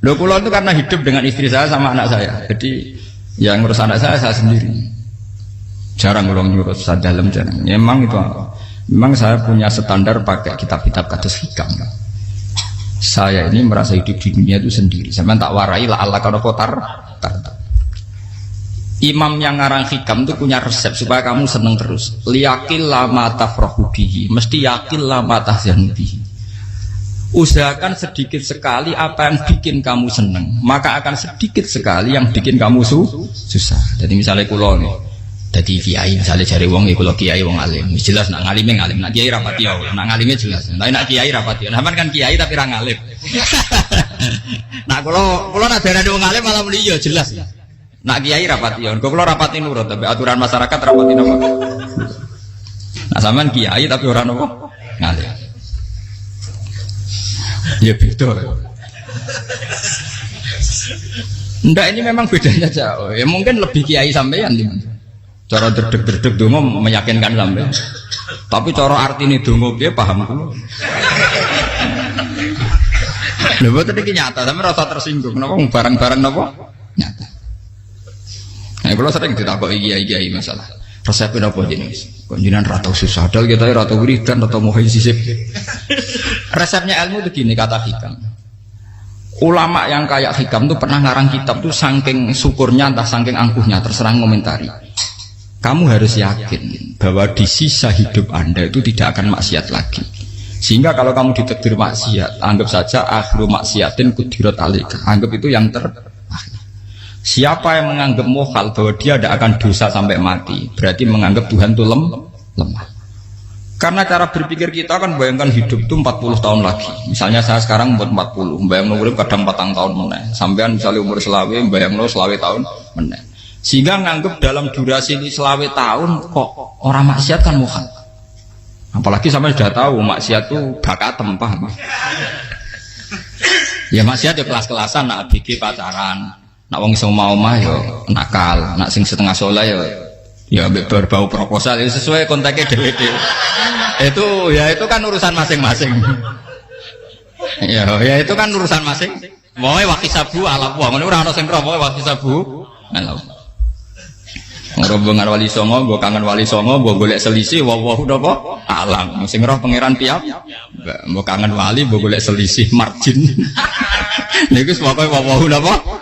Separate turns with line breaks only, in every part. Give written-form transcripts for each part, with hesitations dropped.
Loh kula itu karena hidup dengan istri saya sama anak saya. Jadi yang ngurus anak saya sendiri. Jarang kula ngurus dalam jarang. Memang itu memang saya punya standar pakai kitab-kitab kados hikam. Saya ini merasa hidup di dunia itu sendiri. Sampeyan tak warai la Allah kana kotar. Imam yang ngarang hikam itu punya resep supaya kamu seneng terus. Liyakil lama tafrahu bihi, mesti yakin lama tahzanu bihi. Usahakan sedikit sekali apa yang bikin kamu seneng, maka akan sedikit sekali yang bikin kamu susah. Jadi misalnya kula nih, jadi kiai misalnya cari wong ya kula kiai wong alim. Jelas nak ngalime ngalim, nak kiai rapati ya, nak ngalime jelas. Tapi nak kiai rapati. Nah, kan kiai tapi ra ngalim. Nah, kula nak darani wong alim malah muni ya jelas. Nak kiai rapati ya, kula rapati nurut tapi aturan masyarakat rapati napa. Nah, sampean kiai tapi ora napa ngalim. Ya beda. Ndak ini memang bedanya jauh. Ya mungkin lebih kiai sampean gimana? Cara derdek-derdek donga meyakinkan sampean. Tapi cara artine donga piye paham kula. Lha boten iki nyata, sampean rasa tersinggung. Napa barang-barang napa? Nyata. Nah, kula sering ditakoki kiai-kiai masalah. Resepnya apa jenis? Konjinan rata susah, dal kita rata wiridan, rata mohon sisip. Resepnya ilmu itu gini kata hikam. Ulama yang kayak hikam tuh pernah ngarang kitab tuh saking syukurnya, entah saking angkuhnya, terserah ngomentari. Kamu harus yakin bahwa di sisa hidup Anda itu tidak akan maksiat lagi. Sehingga kalau kamu ditakdir maksiat, anggap saja akhiru maksiatin kudirat alika. Anggap itu yang terakhir. Siapa yang menganggap mohal bahwa dia tidak akan dosa sampai mati, berarti menganggap Tuhan itu lemah. Karena cara berpikir kita kan bayangkan hidup itu 40 tahun lagi. Misalnya saya sekarang umur 40, bayangkan umur kadang 4 tahun meneh. Sampean misalnya umur selawe, bayangkan selawe tahun meneh. Sehingga menganggap dalam durasi ini selawe tahun kok orang maksiat kan mohal. Apalagi sampai sudah tahu maksiat itu bakatem, paham? Ya maksiat ya kelas-kelasan, nak bikin pacaran. Nak wong iso mau mah yo nakal, nak sing setengah soleh ya berbau proposal ya sesuai kontaknya dhewe-dhewe. Itu kan urusan masing-masing. Ya itu kan urusan masing. Wae wakisabu ala wa ngono ora ana sing roh wae wakisabu. Ala. Ngrobongan wali songo, mbok kangen wali songo, mbok golek selisih wawahu napa? Alam. Sing roh pangeran piyam. Mbok kangen wali, mbok golek selisih margin. Niku pokoke wawahu napa?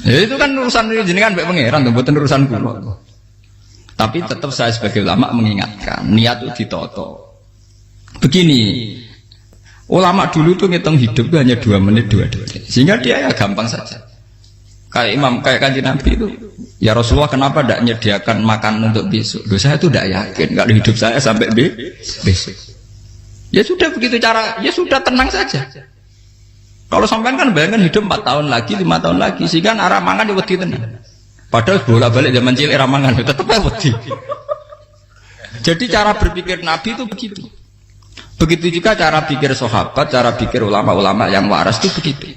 Ya itu kan urusan jenengan mbek pangeran to, mboten urusan kula. Tapi tetap saya sebagai ulama mengingatkan, niat itu ditoto. Begini, ulama dulu tuh ngitung hidup itu hanya 2 menit 2 detik. Sehingga dia ya gampang saja. Kayak imam, kayak kanjeng Nabi itu, ya Rasulullah kenapa tidak menyediakan makan untuk besok? Loh, saya itu tidak yakin kalau hidup saya sampai besok. Ya sudah begitu cara, ya sudah tenang saja. Kalau sampean kan bayangkan hidup 4 tahun lagi, 5 tahun lagi, sehingga arah mangan ya wedi tenan. Padahal bolak-balik zaman cilik arah mangan tetap wedi. Jadi cara berpikir Nabi itu begitu. Begitu juga cara pikir sahabat, cara pikir ulama-ulama yang waras itu begitu.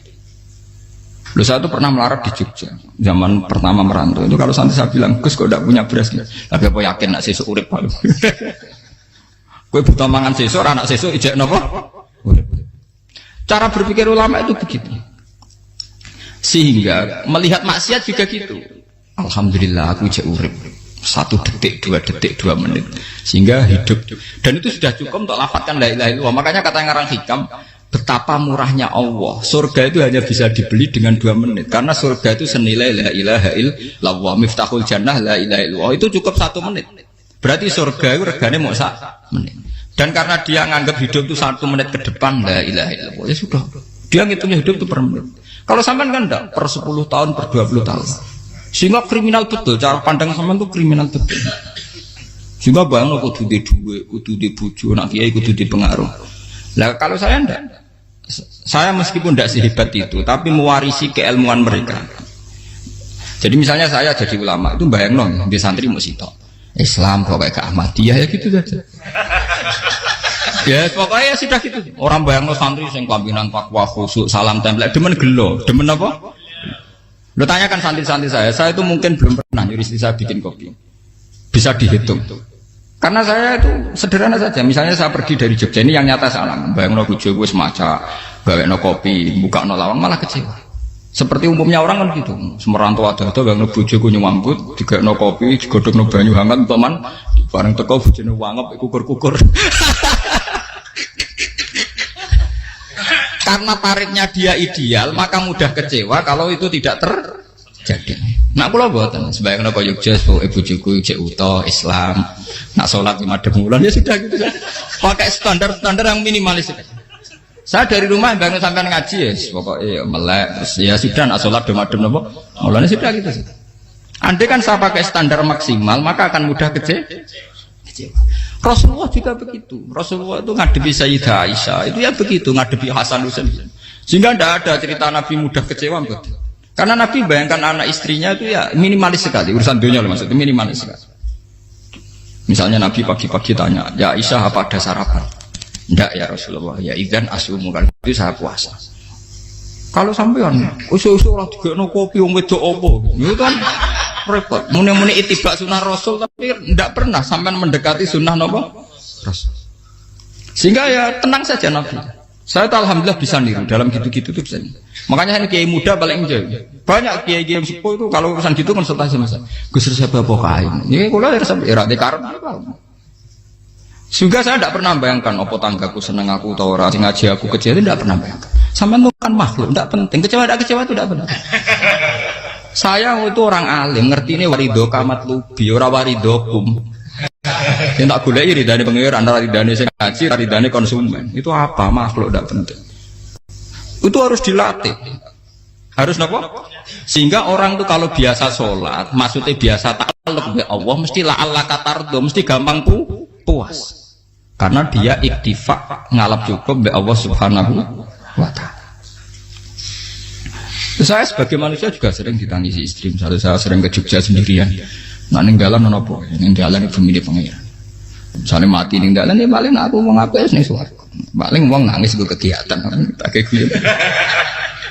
Loh, saya itu pernah melarat di Jogja zaman pertama merantau. Itu kalau santai saya bilang, Gus kok tidak punya beras, tapi apa yakin nak sesuk urip palu. Kowe buta mangan sesuk, anak sesuk ijek napa? Urip. Cara berpikir ulama itu begitu. Sehingga melihat maksiat juga gitu. Alhamdulillah aku ijek urip 1 detik, 2 detik, 2 menit. Sehingga hidup. Dan itu sudah cukup untuk lafadzkan la ilaha illallah. Makanya kata ngarang hikam, betapa murahnya Allah. Surga itu hanya bisa dibeli dengan 2 menit. Karena surga itu senilai la ilaha illallah. Miftahul jannah la ilaha illallah. Itu cukup 1 menit. Berarti surga itu regane mau 1 menit. Dan karena dia nganggap hidup itu 1 menit ke depan, la ilaha illallah, ya sudah. Dia ngitungnya hidup itu per menit. Kalau sampean kan enggak, per 10 tahun, per 20 tahun. Sehingga kriminal betul, cara pandang sampean itu kriminal betul. Sehingga bayang kudu di duwe, kudu di bojo, nak kiai kudu di pengaruh. Lah kalau saya enggak. Saya meskipun enggak sehebat itu, tapi mewarisi keilmuan mereka. Jadi misalnya saya jadi ulama, itu bayang di santri mau sitok. Islam pokoknya ke Ahmadiyah ya gitu saja. Ya pokoknya ya sudah gitu. Orang bayangno santri sing pampinan takwa khusyuk salam tempel demen gelo, demen apa? Lo tanyakan santri-santri saya itu mungkin belum pernah nyuruh istri saya bikin kopi. Bisa dihitung. Karena saya itu sederhana saja. Misalnya saya pergi dari Jogja ini yang nyata salam. Bayangno bojo wis maca gawekno kopi, bukakno lawang malah kecewa. Seperti umumnya orang kan gitu. Semerantau ada gangno bojoku nyuambut, digawekno kopi, digodhogno banyu hangat teman, bareng teko bojone wangep kukur-kukur. Karena tarifnya dia ideal, maka mudah kecewa kalau itu tidak terjadi. Nak kula mboten, sebayangno kaya Jogja, bojoku cek uta Islam, nak salat 5 bulan ya sudah gitu. Pakai standar-standar yang minimalis. Saya dari rumah bangun sampai ngaji ya, pokoknya melek, terus ya sudah nak sholat demadem nopo, mulanya sudah gitu. Andai kan saya pakai standar maksimal, maka akan mudah kecewa. Rasulullah juga begitu. Rasulullah itu ngadepi Sayyidah Aisyah, itu ya begitu, ngadepi Hasan Husain. Sehingga tidak ada cerita Nabi mudah kecewa, betul. Karena Nabi bayangkan anak istrinya itu ya minimalis sekali, urusan dunia loh maksudnya minimalis sekali. Misalnya Nabi pagi-pagi tanya, ya Aisyah apa ada sarapan? Enggak ya Rasulullah, ya idzan asumu kan itu saya puasa. Kalau sampean usul-usul lah digekno kopi wong wedok opo? Itu kan repot. Muni-muni itibak sunnah Rasul tapi enggak pernah sampean mendekati sunnah napa? Rasul. Sehingga ya tenang saja Nabi. Saya tuh alhamdulillah bisa niru dalam gitu-gitu tuh bisa. Makanya ini kiai muda paling enjoy. Banyak kiai-kiai yang sepuh itu kalau urusan gitu konsultasi sama saya. Gus resep apa kae? Ini kula resep era dekarep. Juga saya tidak pernah bayangkan opo tanggaku seneng aku atau orang ngaji aku kecewa itu tidak pernah bayangkan. Sampai itu kan makhluk, tidak penting. Kecewa tidak kecewa itu tidak benar. Saya itu orang alim, ngerti ini warido kamat lubi, ora warido kum. Yang tak gulai ridane pengiran, ridane sing ngaji, ridane konsumen. Itu apa makhluk tidak penting. Itu harus dilatih. Harus apa? Sehingga orang tuh kalau biasa sholat, maksudnya biasa takluk be Allah, mesti la Allah katardo, mesti gampang puas. Karena dia iktifak ngalap cukup be Allah Subhanahu wa ta'ala. Saya sebagai manusia juga sering ditangisi istri. Misalnya saya sering ke Jogja sendirian. Nah ninggalan nopo, ninggalan ibu milih pengiran. Misalnya mati ninggalan ini paling aku mau ngapes nih suara. Paling uang nangis gue kegiatan.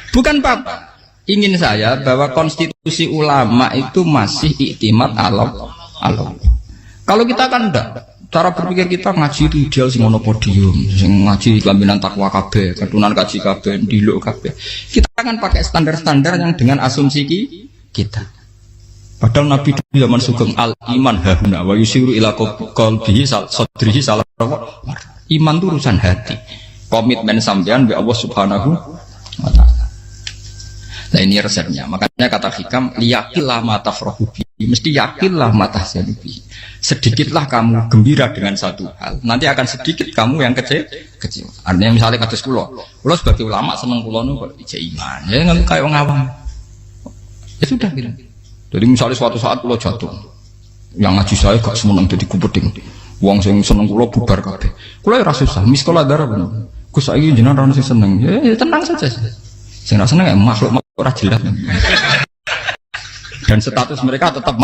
Bukan apa. Ingin saya bahwa konstitusi ulama itu masih iktimat Allah. Kalau kita kan enggak. Cara berpikir kita ngaji itu ideal sing ono podium, sing ngaji kelaminan takwa kabeh, ketunan kaji kabeh, diluk kabeh. Kita akan pakai standar-standar yang dengan asumsi kita. Padahal Nabi di zaman sugeng al iman hahuna wa yusiru ila qalbihi sadrihi salah. Iman itu urusan hati. Komitmen sampean be Allah Subhanahu wa taala. Nah ini resepnya. Makanya kata hikam liyakillah ma tafrahu bi. Mesti yakinlah ma tahzanu bi. Sedikitlah kamu gembira dengan satu hal, nanti akan sedikit kamu yang kecil. Artinya misalnya kados kula sebagai ulama seneng kula nu kok ijek iman, ya nggak kayak wong awam. Ya sudah gitu. Jadi misalnya suatu saat kula jatuh, yang ngaji saya gak semeneng jadi kupeding. Wong sing seneng kula bubar kabeh. Kula ora susah, miskola darah bener. Gus saiki jenengan ora sing seneng. Ya tenang saja. Sing ora seneng ya makhluk ora jelas. Dan status mereka tetap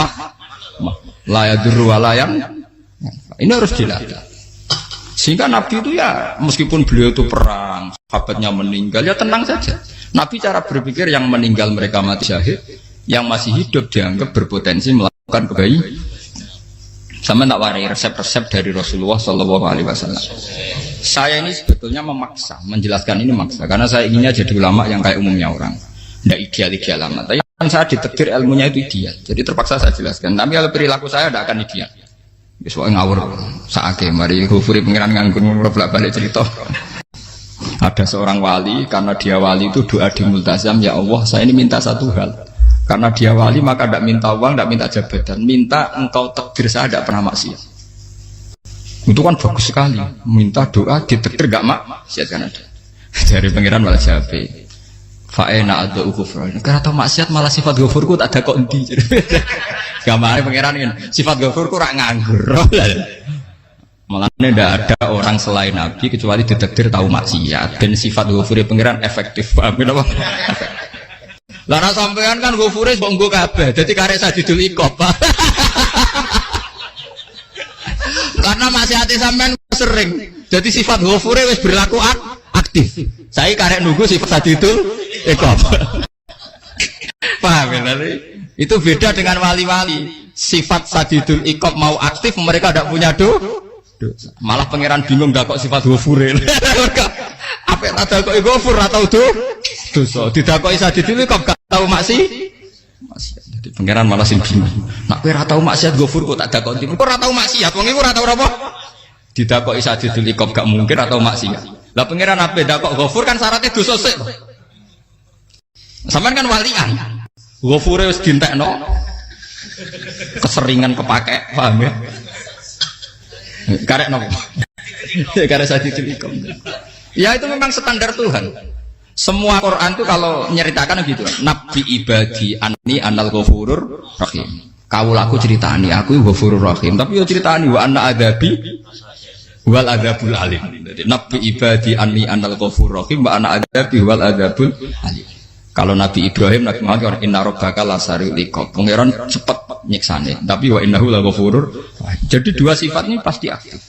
layaduru walayan. Ini harus dilatih. Sehingga Nabi itu ya meskipun beliau itu perang, sahabatnya meninggal, ya tenang saja. Nabi cara berpikir yang meninggal mereka mati syahid, yang masih hidup dianggap berpotensi melakukan kebaikan. Sama tak warai resep-resep dari Rasulullah SAW. Saya ini sebetulnya memaksa, menjelaskan ini maksa, karena saya inginnya jadi ulama yang kayak umumnya orang, tidak ideal amat. Tapi kan saya ditakdir ilmunya itu ideal, jadi terpaksa saya jelaskan. Tapi kalau perilaku saya tidak akan ideal. Soalnya ngawur, saake mari Ghafuri pengiran nganggur bolak-balik cerita. Ada seorang wali, karena dia wali itu doa di multazam, ya Allah saya ini minta satu hal. Karena dia wali maka tidak minta uang, tidak minta jabatan, minta engkau takdir saya tidak pernah maksiat. Itu kan bagus sekali, minta doa ditakdir gak maksiat kan ada. Dari pengiran malah Syafi'i. Fa'ena ada ukufur. Karena tahu maksiat malah sifat ghafurku tak ada kok endi. Gamane pangeran kan sifat ghafurku rak nganggur. Malah tidak ada orang selain Nabi kecuali ditakdir tahu maksiat dan sifat ghafure pangeran efektif. Paham apa? Lah nek sampean kan ghafure mbok nggo kabeh. Dadi karek sadidul iqab. Karena maksiate sampean sering. Jadi sifat ghafure wis berlaku aktif. Saya karek nunggu sifat sadidul iqab. Paham ya? Itu beda dengan wali-wali. Sifat sadidul iqab mau aktif, mereka tidak punya dosa. Malah pangeran bingung gak kok sifat ghafure. Apa apik tak dakoki ghafur ora tau dosa. Didakoki sadidili kok gak tau maksiat. Jadi pangeran malah sing bingung. Nak kowe ora tau maksiat ghafur kok tak dakoki. Kok ora tau maksiat wong iku ora tau apa? Didakoki sadidili kok gak mungkin atau maksiat. Lah pangeran ape dakok ghafur kan syaratnya dosa sik. Sampeyan kan walian. Ghafure wis dientekno. Keseringan kepake, paham ya? Karek nopo? Karek sadidili kok. Ya itu memang standar Tuhan. Semua Quran itu kalau nyeritakan gitu. Nabi ibadi anni anal ghafurur rahim. Kaulaku ceritani aku ghafurur rahim, tapi yo ceritani wa anna adabi wal adabul alim. Jadi Nabi ibadi anni anal ghafurur rahim wa anna adabi wal adabul alim. Kalau Nabi Ibrahim, Nabi Muhammad inna rabbaka lasari'ul iqab. Pangeran cepat nyiksane, tapi wa innahu laghafurur. Jadi dua sifat ini pasti aktif.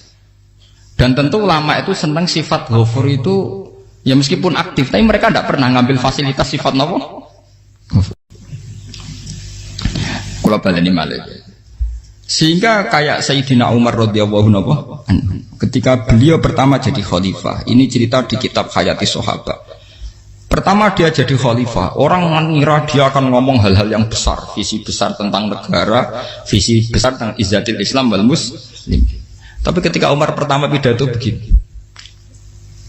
Dan tentu ulama itu senang sifat ghafur itu ya meskipun aktif, tapi mereka tidak pernah ngambil fasilitas sifat apa? Kula baleni malih. Sehingga kayak Sayyidina Umar radhiyallahu anhu ketika beliau pertama jadi khalifah, ini cerita di kitab Hayati Sahabat. Pertama dia jadi khalifah, orang mengira dia akan ngomong hal-hal yang besar, visi besar tentang negara, visi besar tentang izzatil Islam wal muslim. Tapi ketika Umar pertama pidato begini,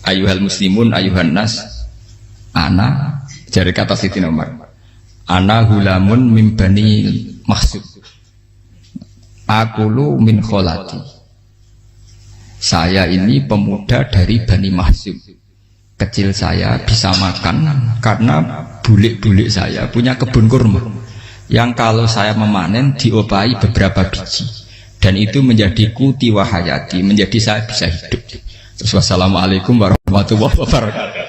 ayuhal muslimun ayuhan nas, ana, dari kata Sayyidina Umar, ana hulamun min bani Mahsub, akulu min kholati. Saya ini pemuda dari Bani Mahsub. Kecil saya bisa makan karena bulik-bulik saya punya kebun kurma yang kalau saya memanen diopahi beberapa biji dan itu menjadi kuti wahayati, menjadi saya bisa hidup. Terus wassalamualaikum warahmatullahi wabarakatuh.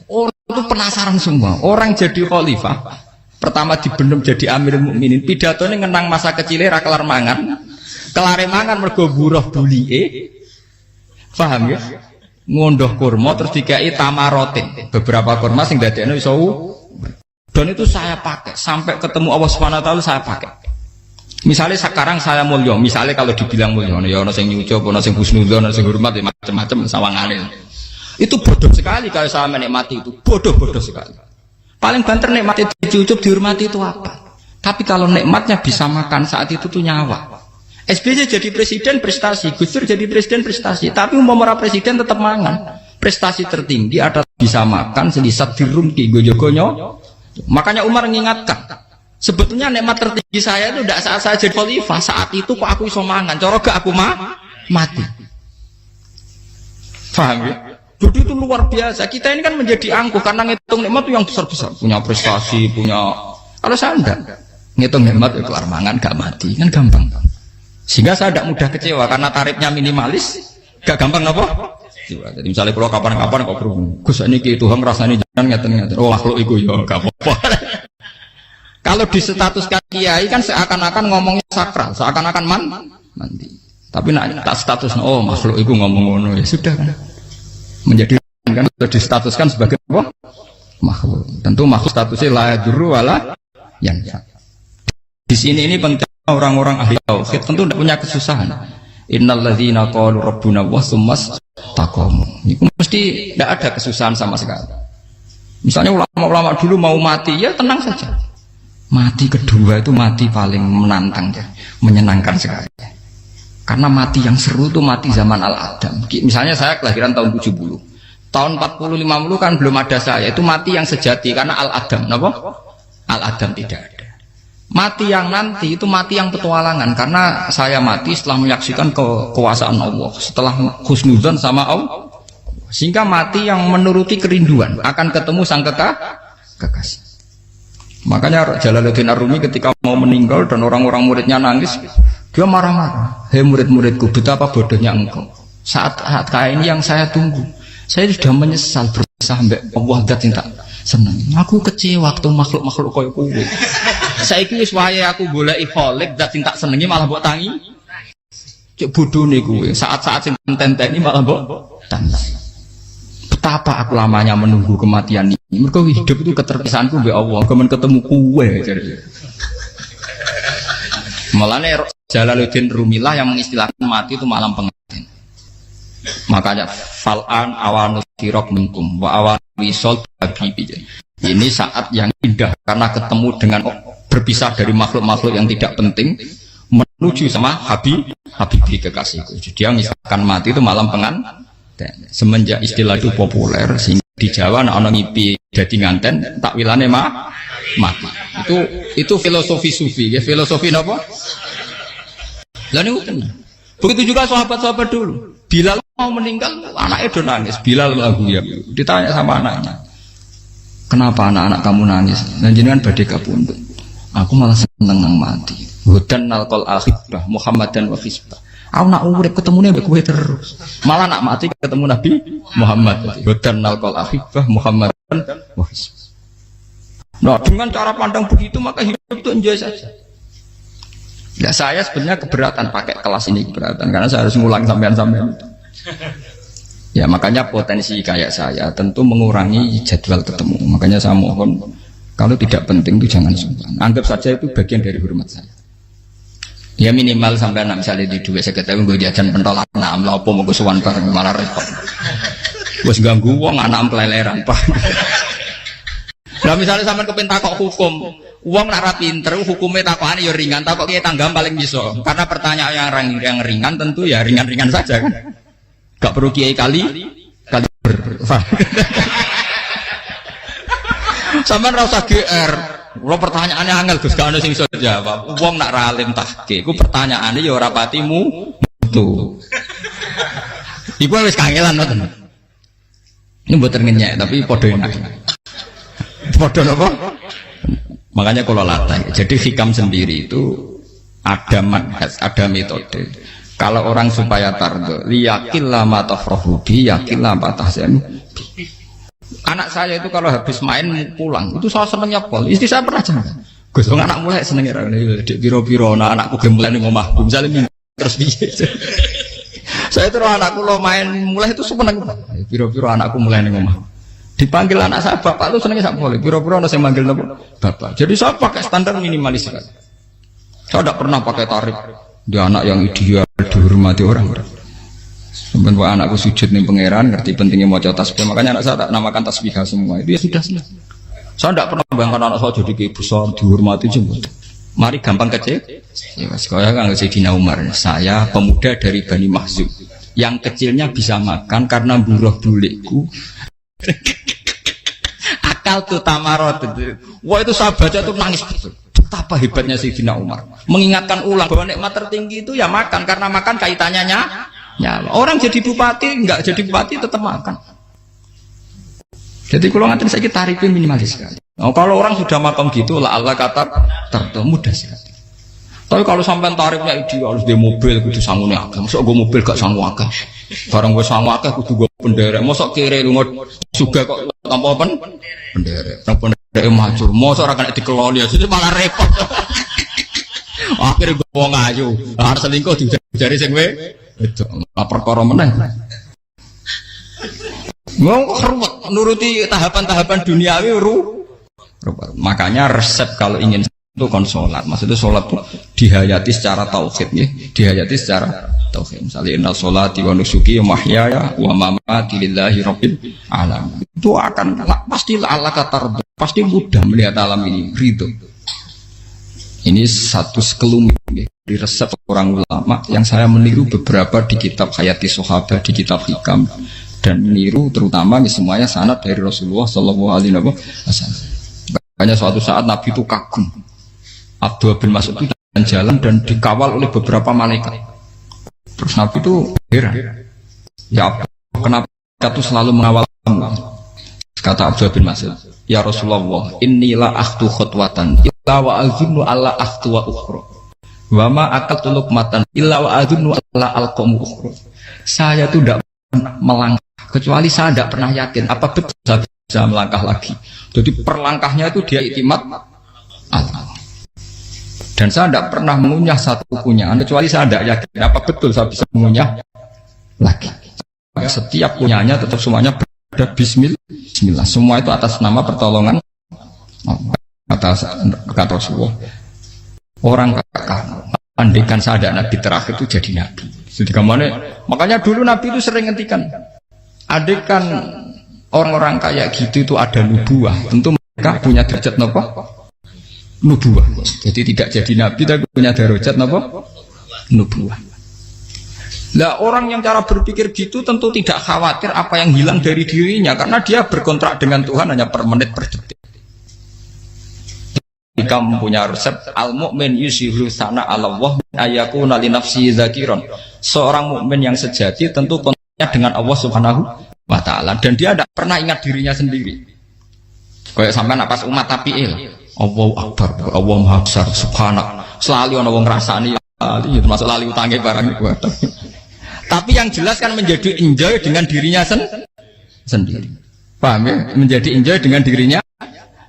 Orang itu penasaran semua. Orang jadi khalifah pertama dibenem jadi amirul mukminin, pidatonya ngenang masa kecilnya ra kelar mangan, kelare mangan mergo buruh bulike, paham ya? Ngondoh kurma terus dikai tamarotin, beberapa kurma sing dadekno iso. Dan itu saya pakai sampai ketemu Allah Subhanahu wa taala saya pakai. Misalnya sekarang saya mulya, misalnya kalau dibilang mulya ya ana sing nyucup, ana sing husnudzon, ana sing hormat ya macam-macam sawangane. Itu bodoh sekali kalau saya menikmati itu, bodoh sekali. Paling banter nikmati dicucup dihormati itu apa? Tapi kalau nikmatnya bisa makan saat itu tuh nyawa. SBY jadi presiden prestasi, Gus Dur jadi presiden prestasi, tapi umpama presiden tetap mangan. Prestasi tertinggi ada bisa makan selisat dirumki gojo-gonyo. Makanya Umar mengingatkan, sebetulnya nikmat tertinggi saya itu tidak saat saya jadi khalifah, saat itu kok aku iso mangan, cara gak aku mati. Paham ya? Jadi itu luar biasa. Kita ini kan menjadi angkuh karena ngitung nikmat itu yang besar-besar, punya prestasi, punya. Kalau saya enggak ngitung nikmat itu kelar mangan gak mati, kan gampang. Sehingga saya tidak mudah kecewa karena tarifnya minimalis, gak gampang apa? Jadi misalnya kalau kapan-kapan kok berhubung, Gus ini Tuhan rasanya jangan ngeten-ngeten. Oh makhluk itu ya gak apa-apa. Kalau di status kiai kan seakan-akan ngomongnya sakral, seakan-akan mandi. Tapi nak tak status, oh makhluk itu ngomong-ngomong ya sudah kan. Menjadi kan sudah distatuskan sebagai apa? Makhluk. Tentu makhluk statusnya la yadurru wala yanfa. Di sini ini penting. Orang-orang ahli tauhid tentu tidak punya kesusahan. Innalladzina qalu rabbuna wa tsummas taqamu. Itu mesti tidak ada kesusahan sama sekali. Misalnya ulama-ulama dulu mau mati, ya tenang saja. Mati kedua itu mati paling menantang ya, menyenangkan sekali. Karena mati yang seru itu mati zaman Al-Adam. Misalnya saya kelahiran tahun 70. Tahun 40-50 kan belum ada saya. Itu mati yang sejati karena Al-Adam. Kenapa? Al-Adam tidak ada. Mati yang nanti itu mati yang petualangan karena saya mati setelah menyaksikan kekuasaan Allah, setelah husnudzon sama Allah, sehingga mati yang menuruti kerinduan akan ketemu sang kekasih. Makanya Jalaluddin Ar-Rumi ketika mau meninggal dan orang-orang muridnya nangis, dia marah-marah. Hei murid-muridku, betapa bodohnya engkau. Saat kayak ini yang saya tunggu, saya sudah menyesal berusaha sampai Allah dat tak senang. Aku kecewa waktu makhluk-makhluk koyo kowe. Saiki wis wayahe aku goleki kholik zat sing tak senengi malah mbok tangi. Cek bodhone kuwe, saat-saat sing tenteni malah mbok tantang. Betapa aku lamanya menunggu kematian ini. Mergo hidup itu keterpisahanku mbek Allah, kemen ketemu kuwe jare. Malane Jalaluddin Rumilah yang mengistilahkan mati itu malam pengantin. Makanya fal'an awanus sirok minkum wa awan wisol habibi. Ini saat yang indah karena ketemu dengan berpisah dari makhluk-makhluk yang tidak penting menuju sama habibi kekasihku. Jadi yang misalkan mati itu malam penganten. Semenjak istilah itu populer sehingga di Jawa anak ngipi jadi nganten takwilane mati. Itu filosofi sufi, ya filosofi apa? Lah niku tenan. Begitu juga sahabat-sahabat dulu. Bilal mau meninggal, anaknya udah nangis. Bilal lagu ya. Ditanya sama anaknya, kenapa anak-anak kamu nangis? Dan jenengan badhe kapundhut. Aku malah seneng nang mati. Hudan nalqal akhibah Muhammadan wa hisbah. Aku nak urip ketemune mbek kowe terus. Malah nak mati ketemu Nabi Muhammad. Hudan nalqal akhibah Muhammadan wa hisbah. Nah, dengan cara pandang begitu maka hidup itu enjoy saja. Ya saya sebenarnya keberatan pakai kelas ini, keberatan karena saya harus ngulang sampean-sampean. Ya makanya potensi kayak saya tentu mengurangi jadwal ketemu. Makanya saya mohon kalau tidak penting itu jangan sungkan. Anggap saja itu bagian dari hormat saya. Ya minimal sampai misalnya di dua saya ketahui gue jajan pentolan enam lah apa mau gue suwan bareng malah repot. Gue ganggu uang anak peleleran pak. Nah misalnya sampai kepentak kok hukum, uang nak pinter, hukumnya takokan ya ringan, takok kiai tanggam paling bisa. Karena pertanyaan yang ringan tentu ya ringan-ringan saja kan. Gak perlu kiai kali ber. Sampai rasa GR. Kalau pertanyaannya angel Gus gak ada sing iso jawab. Uang nak ralim tahke, ku pertanyaannya ya ora patimu tuh. Iku wis kangelan ngoten. Ini mboten ngenyek tapi padha enak. Podo apa? Makanya kalau latih. Jadi hikam sendiri itu ada manhaj, ada metode. Kalau orang supaya tardo, liyakillah ma tafrahubi, yakillah ma tahzanu. Anak saya itu kalau habis main pulang, itu saya senengnya pol. Istri saya pernah jangan. Gus, anak mulai senengnya dek piro-piro, anakku gemulai ning omahku. Misalnya terus piye. Saya terus anakku lo main mulai itu seneng. Piro-piro anakku mulai ning omahku. Dipanggil anak saya bapak itu senangnya tak boleh. Biro-biro ada yang manggil bapak. Jadi saya pakai standar minimalis sekali. Saya tidak pernah pakai tarif. Dia anak yang ideal dihormati orang. Sebenarnya anakku sujud nih pangeran, ngerti pentingnya mau tasbih. Makanya anak saya tak namakan tasbih semua. Itu ya sudah selesai. Saya tidak pernah bayangkan anak saya jadi kayak besar dihormati jemput. Mari gampang kecil. Ya, sekolah kan Sayyidina Umar. Saya pemuda dari Bani Mahzub. Yang kecilnya bisa makan karena buruh bulikku. Akal tuh tamarot itu. Wah itu saya baca tuh nangis betul. Betapa hebatnya Sayyidina Umar. Mengingatkan ulang bahwa nikmat tertinggi itu ya makan karena makan kaitannya nyawa. Orang jadi bupati enggak jadi bupati tetap makan. Jadi kalau ngantin saya tarifnya minimalis sekali. Oh, kalau orang sudah makan gitu lah Allah kata mudah sekali. Tapi kalau sampai tarifnya ideal harus di mobil kudu sangune akeh. Mosok gue mobil gak sangu akeh. Barang gue sangu akeh kudu gue penderek. Mosok kere lu juga kok tanpa penderek. Nang penderek maju. Mosok ora kena dikeloli jadi malah repot. Akhirnya gue wong ayu. Harus selingkuh dijari sing itu perkara meneh. Mau ruwet nuruti tahapan-tahapan duniawi makanya resep kalau ingin itu kon sholat, maksudnya sholat itu dihayati secara tauhid ya, dihayati secara tauhid. Misalnya inna sholati wa nusuki wa mahyaya wa mamati lillahi rabbil alamin. Itu akan pasti Allah kata pasti mudah melihat alam ini ridho. Ini satu sekelumit ya, di resep orang ulama yang saya meniru beberapa di kitab Hayati Sahabat, di kitab Hikam dan meniru terutama ini semuanya sanad dari Rasulullah Shallallahu Alaihi Wasallam. Makanya suatu saat Nabi itu kagum. Abdullah bin Mas'ud itu jalan dan dikawal oleh beberapa malaikat. Terus Nabi itu heran. Ya Abdullah, kenapa itu selalu mengawal kamu? Kata Abdullah bin Mas'ud, ya Rasulullah, inilah akhtu khutwatan, illa wa azunnu alla akhtu wa ukhra. Wa ma akatu luqmatan, illa wa azunnu alla alqamu ukhra. Saya itu tidak pernah melangkah, kecuali saya tidak pernah yakin apa betul saya bisa melangkah lagi. Jadi perlangkahnya itu dia iktimat Allah. Dan saya tidak pernah mengunyah satu kunyahan kecuali saya tidak yakin apa betul saya bisa mengunyah lagi. Setiap kunyahnya tetap semuanya berada Bismillah. Semua itu atas nama pertolongan atas Rasulullah. Orang kakak andekan saya ada nabi terakhir itu jadi nabi. Jadi kemana? Makanya dulu Nabi itu sering ngendikan, adekan orang-orang kayak gitu itu ada nubuah, tentu mereka punya derajat nopo nubuah. Jadi tidak jadi Nabi tapi punya derajat nopo nubuah. Lah orang yang cara berpikir gitu tentu tidak khawatir apa yang hilang dari dirinya, karena dia berkontrak dengan Tuhan hanya per menit per detik. Jika mempunyai resep al-mu'min yusiru sana Allah ayakuna li nafsi zakiron. Seorang mukmin yang sejati tentu kontaknya dengan Allah Subhanahu wa taala, dan dia tidak pernah ingat dirinya sendiri. Kayak sampean pas umat tapiil, Allahu akbar, Allah Maha besar, subhanak. Selalu ana wong ngrasani termasuk lali utange barang iku. Tapi yang jelas kan menjadi enjoy dengan dirinya sendiri. Paham ya? Menjadi enjoy dengan dirinya.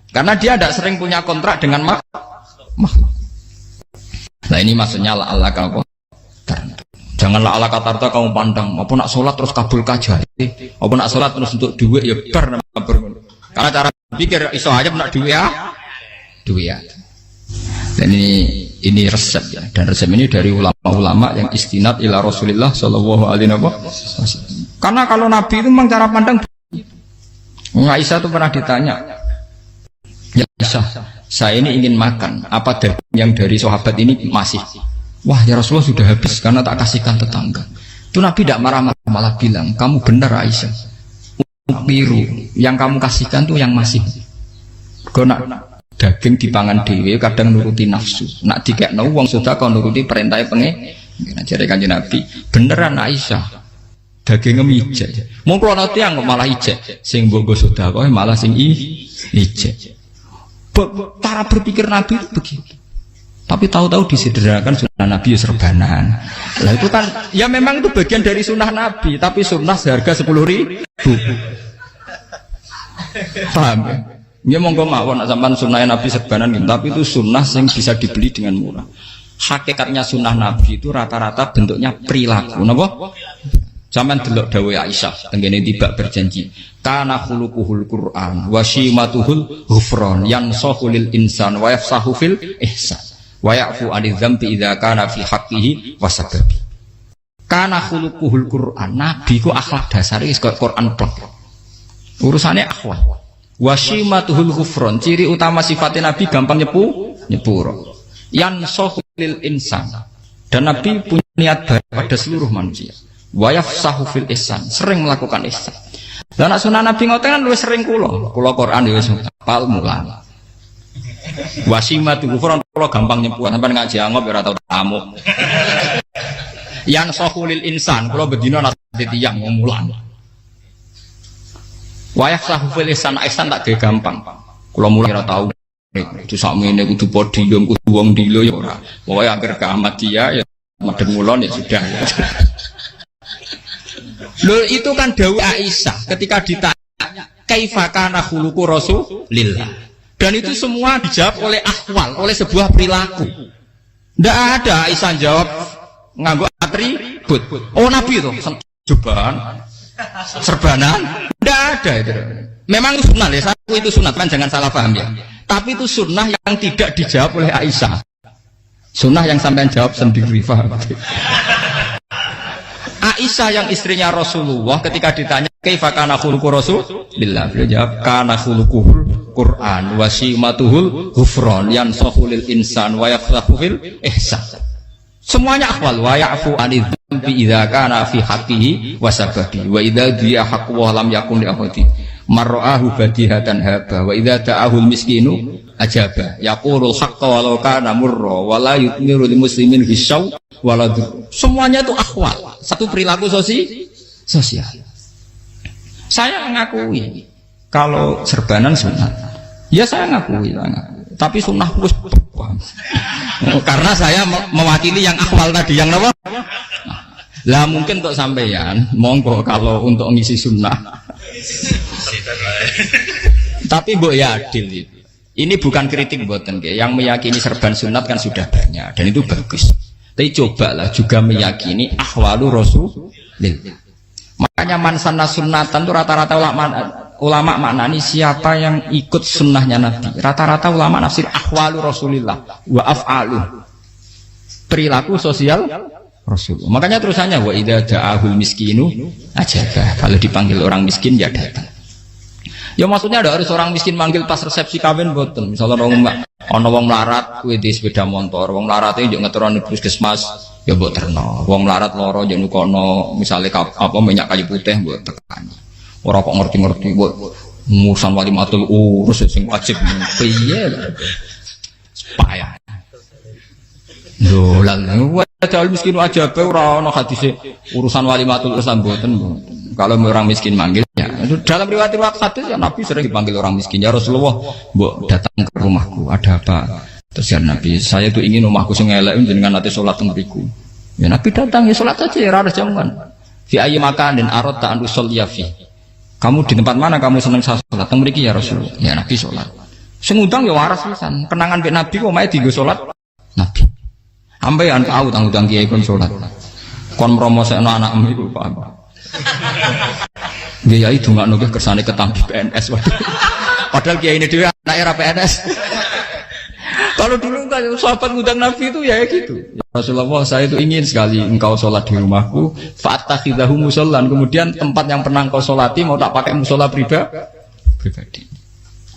Karena dia tidak sering punya kontrak dengan makhluk. Nah ini maksudnya Allah kamu. Janganlah Allah kata kamu pandang. Apa nak sholat terus kabul kajar. Apa nak sholat terus untuk duit ya ber. Karena cara pikir iso aja nak duit ya. Dan ini resep ya. Dan resep ini dari ulama-ulama yang istinad ila Rasulullah Shallallahu Alaihi Wasallam. Karena kalau Nabi itu memang cara pandang. Aisyah itu pernah ditanya. Ya Aisyah, saya ini ingin makan. Apa yang dari sahabat ini masih? Wah ya Rasulullah sudah habis karena tak kasihkan tetangga. Itu Nabi tidak marah-marah, malah bilang, kamu benar Aisyah. Biru yang kamu kasihkan tuh yang masih. Kau nak daging dipangan dewe kadang nuruti nafsu. Nak dikekno wong sudah kau nuruti perintah pengen. Jadi kanjeng Nabi beneran Aisyah. Dagingnya ijek. Mau kalau nanti yang malah ijek. Sing bogo sudah kau malah sing ijek. Cara berpikir Nabi itu begitu. Tapi tahu-tahu disederhanakan sunnah Nabi ya serbanan. Lah itu kan ya memang itu bagian dari sunnah Nabi, tapi sunnah seharga 10.000. Paham ya? Ya monggo mawon sampean sunnah Nabi serbanan gitu, tapi itu sunnah yang bisa dibeli dengan murah. Hakikatnya sunnah Nabi itu rata-rata bentuknya perilaku, napa? Sampeyan delok dawuh Aisyah tengene tiba berjanji, kana khuluquhul Qur'an wa shimatuhul ghufran yansahu lil insan wa yafsahu fil ihsan wa ya'fu 'anil dzambi idza kana fi haqqihi wasababi. Kana khuluquhul Qur'an, Nabi ku akhlak dasare wis kaya Quran plek. Urusane akhlak. Wa shimatuhul ghufran, ciri utama sifatnya Nabi gampang nyepuro. Yansahu lil insan. Dan Nabi punya niat baik pada seluruh manusia. Wa yafsahu fil ihsan, sering melakukan ihsan. Lah nek sunah Nabi ngoten kan luwih sering kula Quran ya wis hafal mulang. Wasimatu ghufran kula gampang nyepur sampean ngaji angop ya ora tau tamu. Yang sahulil insan kula bedina nate tiyang mulang. Wa yafsahu fil ihsan tak gampang. Kula mulang ora tau. Itu sakmene kudu podium kudu wong dilo ya ora. Pokoke anggere kiamat dia ya madhep mulon ya sudah. Loh itu kan dawuh Aisyah ketika ditanya kaifa kana khuluqu Rasulillah, dan itu semua dijawab oleh ahwal, oleh sebuah perilaku. Tidak ada Aisyah jawab nganggo atribut. Oh Nabi itu jubahan serbanan, tidak ada itu. Memang itu sunnah ya, satu itu sunat kan, jangan salah paham ya. Tapi itu sunnah yang tidak dijawab oleh Aisyah. Sunnah yang sampean jawab sendiri, paham? Aisyah yang istrinya Rasulullah ketika ditanya kaifa kana khuluqu Rasulillah, beliau jawab kana khuluquhul Qur'an wa simatuhul ghufran yansahu lil insan wa yafsahu fil ihsan. Semuanya akhwal wa ya'fu 'anil dzambi idza kana fi haqqihi wa sababi wa idza dia haqqu wa lam yakun li ahadi marra'ahu badihatan haba wa idza ta'ahul miskinu ajaba yaqulul haqqa walau kana murra wa la yutmiru lil muslimin hisau walau. Semuanya itu akhwal, satu perilaku sosial. Saya mengakui kalau serbanan sunat, ya saya ngakui. Tapi sunnah terus karena saya mewakili yang akhwal tadi, yang apa? Lah mungkin untuk sampeyan, monggo kalau untuk ngisi sunnah. Tapi mbok ya adil itu. Ini bukan kritik mboten nggih. Yang meyakini serban sunat kan sudah banyak dan itu bagus. Tapi cobalah juga meyakini ahwalu Rasulillah. Makanya mansana sunnatan itu rata-rata ulama maknani siapa yang ikut sunnahnya Nabi. Rata-rata ulama nafsir ahwalu Rasulillah wa af'alu. Perilaku sosial Rasulullah. Makanya terusannya wa idza ja'ahul miskinu ajabah. Kalau dipanggil orang miskin ya datang. Ya maksudnya ada harus orang miskin manggil pas resepsi kawin boten. Misalnya ana wong melarat kuwi di sepeda motor, wong melarat iki yo ngeteroni puskesmas ya mbok terno. Wong melarat loro yo nukono misale apa minyak kayu putih mbok tekani. Ora kok ngerti-ngerti mbok musan walimatul urus sing wajib piye. Payah. Lho lan Jauh miskin aja be ora ana hadise urusan walimatul Islam mboten. Kalau orang miskin manggil ya. Dalam riwayat hadis ya Nabi sering dipanggil orang miskin. Ya Rasulullah, mbok datang ke rumahku, ada apa? Terus ya Nabi, saya tuh ingin rumahku sing elek jenengan nanti salat teng mriku. Ya Nabi datang ya salat saja ya ora jangan. Fi ayyi makanin aradta an tusalli fi. Kamu di tempat mana kamu seneng salat teng mriki ya Rasulullah. Ya Nabi salat. Sing ngundang ya waras pisan. Kenangan mek Nabi kok mae dienggo salat Nabi. Ampean tahu tanggung kiai kon salat. Kon promosekno anakmu iku paham. Kiai dongakno ke kersane ketampi PNS waduh. Padahal kiai ini dhewe anake ra PNS. Kalau dulu kan sahabat ngundang Nabi itu ya gitu. Ya Rasulullah, saya itu ingin sekali engkau sholat di rumahku. Fa'takhidahu musallan. Kemudian tempat yang pernah engkau sholati mau tak pakai musola pribadi.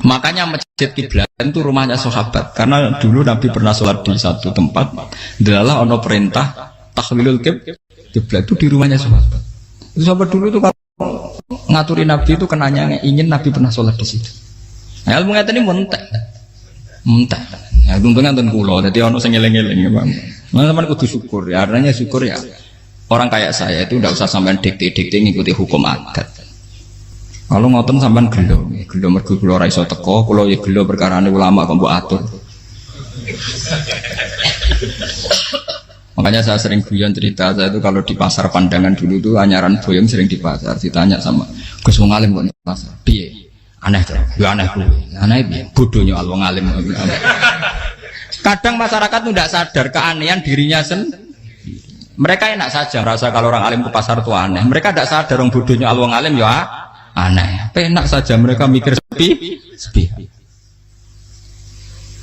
Makanya masjid kiblat itu rumahnya sahabat. Karena dulu Nabi pernah sholat di satu tempat. Adalah ono perintah tahlilul kiblat itu di rumahnya sahabat. Itu sahabat dulu itu kalau ngaturin Nabi itu kenanya ingin Nabi pernah sholat di situ. Nah, ilmu ngeten ini muntah. Ya untungnya enten kula. Dadi ono sing eling-eling ya, Bang. Teman-teman kudu syukur ya. Artinya syukur ya. Orang kayak saya itu tidak usah sampean dikte-dikte ngikuti hukum adat. Kalau ngoten sampean gelo mergo kula ora iso teko, kula ya gelo perkarane ulama kok mbok atur. Makanya saya sering guyon cerita saya itu kalau di pasar Pandangan dulu tuh anyaran boyong sering di pasar ditanya sama Gus wong alim kok di pasar. Piye? Aneh tuh. Ya aneh kuwi. Aneh piye? Bodohnya wong alim. Kadang masyarakat tuh tidak sadar keanehan dirinya sendiri. Mereka enak saja merasa kalau orang alim ke pasar itu aneh. Mereka tidak sadar orang bodohnya wong alim ya aneh. Enak saja mereka mikir sepi.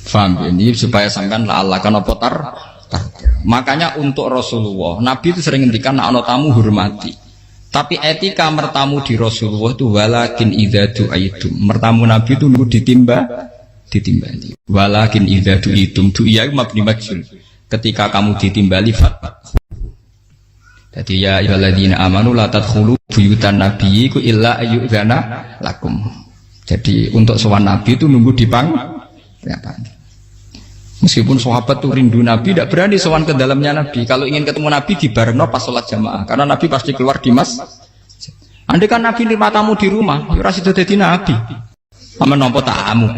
Faham ini supaya sampean la'allakan apa tar. Makanya untuk Rasulullah, Nabi itu sering ngendikan ana tamu hormati. Tapi etika mertamu di Rasulullah itu walakin idza du'aitum. Mertamu Nabi itu nunggu ditimbali. Walakin idza du'itum du'iya mabni majhul. Ketika kamu ditimbali jadi ya ayyuhalladzina amanu la tadkhulu buyutan nabiyyi illa ayyudzana lakum. Jadi untuk sowan Nabi itu nunggu dipang ya, meskipun sahabat tuh rindu Nabi tidak berani sowan ke dalamnya Nabi. Kalau ingin ketemu Nabi dibarengno pas sholat jamaah karena Nabi pasti keluar di mas. Andai kan Nabi nerima tamu di rumah, ya ora sido dadi Nabi. Amen nampa tamu.